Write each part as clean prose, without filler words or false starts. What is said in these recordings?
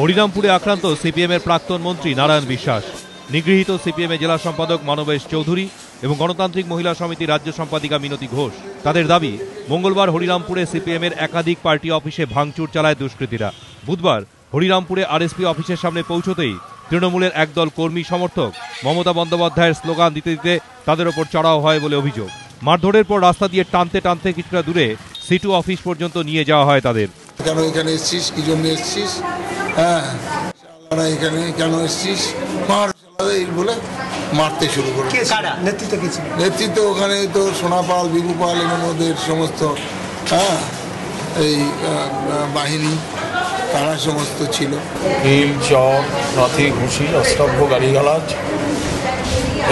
হরিরামপুরে আক্রান্ত সিপিএম এর প্রাক্তন মন্ত্রী নারায়ণ বিশ্বাস। নিগৃহীত সিপিএম এর জেলা সম্পাদক মানবেশ চৌধুরী এবং গণতান্ত্রিক মহিলা সমিতির রাজ্য সম্পাদিকা মিনতি ঘোষ। তাদের দাবি, মঙ্গলবার হরিরামপুরে সিপিএম এর একাধিক পার্টি অফিসে ভাঙচুর চালায় দুষ্কৃতীরা। বুধবার হরিরামপুরে আরএসপি অফিসের সামনে পৌঁছতেই তৃণমূলের একদল কর্মী সমর্থক মমতা বন্দ্যোপাধ্যায়ের স্লোগান দিতে দিতে তাদের ওপর চড়াও হয় বলে অভিযোগ। মারধরের পর রাস্তা দিয়ে টানতে টানতে কিছুটা দূরে সিটু অফিস পর্যন্ত নিয়ে যাওয়া হয় তাদের। কেন এখানে এসছিস, কি জন্য এসছিস, হ্যাঁ এখানে কেন এসছিস, মার বলে মারতে শুরু করে। নেতৃত্ব ওখানে তো সোনাপাল, বিভুপাল এবং ওদের সমস্ত এই বাহিনী, তারা সমস্ত ছিল। হিল, চক, লাথি, ঘুষি, অষ্টভ্য, গালিগালাজ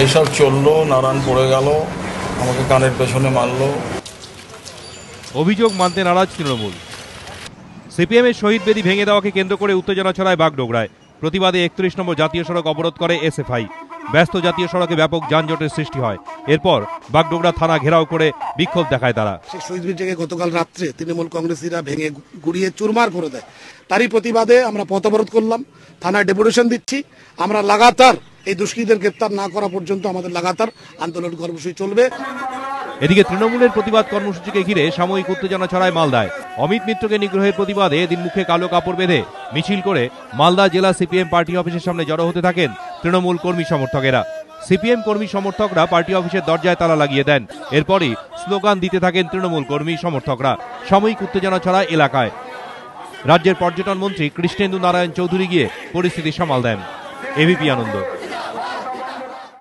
এইসব চললো। নারায়ণ পড়ে গেল, আমাকে কানের পেছনে মারলো। অভিযোগ মানতে নারাজ তৃণমূল। সিপিএম এর শহীদ বেদি ভেঙে দেওয়াকে কেন্দ্র করে উত্তেজনা ছড়ায় বাগডোগরায়। প্রতিবাদে 31 নম্বর জাতীয় সড়ক অবরোধ করে এসএফআই। ব্যস্ত জাতীয় সড়কে ব্যাপক যানজটের সৃষ্টি হয়। এরপর বাগডোগরা থানা ঘেরাও করে বিক্ষোভ দেখায় তারা। শহীদ বেদিটাকে গতকাল রাত্রে তৃণমূল কংগ্রেসীরা ভেঙে গুড়িয়ে চুরমার করে দেয়। তারই প্রতিবাদে আমরা পথ অবরোধ করলাম, থানায় ডেপুটেশন দিচ্ছি। আমরা লাগাতার এই দুষ্কৃতীদের গ্রেপ্তার না করা পর্যন্ত আমাদের লাগাতার আন্দোলন কর্মসূচি চলবে। এদিকে তৃণমূলের প্রতিবাদ কর্মসূচিকে ঘিরে সাময়িক উত্তেজনা ছড়ায় মালদায়। অমিত মিত্রকে নিগ্রহের প্রতিবাদে এদিন মুখে কালো কাপড় বেঁধে মিছিল করে মালদা জেলা সিপিএম পার্টি অফিসের সামনে জড়ো হতে থাকেন তৃণমূল কর্মী সমর্থকেরা। সিপিএম কর্মী সমর্থকরা পার্টি অফিসের দরজায় তালা লাগিয়ে দেন। এরপরই স্লোগান দিতে থাকেন তৃণমূল কর্মী সমর্থকরা। সাময়িক উত্তেজনা ছড়ায় এলাকায়। রাজ্যের পর্যটন মন্ত্রী কৃষ্ণেন্দু নারায়ণ চৌধুরী গিয়ে পরিস্থিতি সামাল দেন। এবিপি আনন্দ।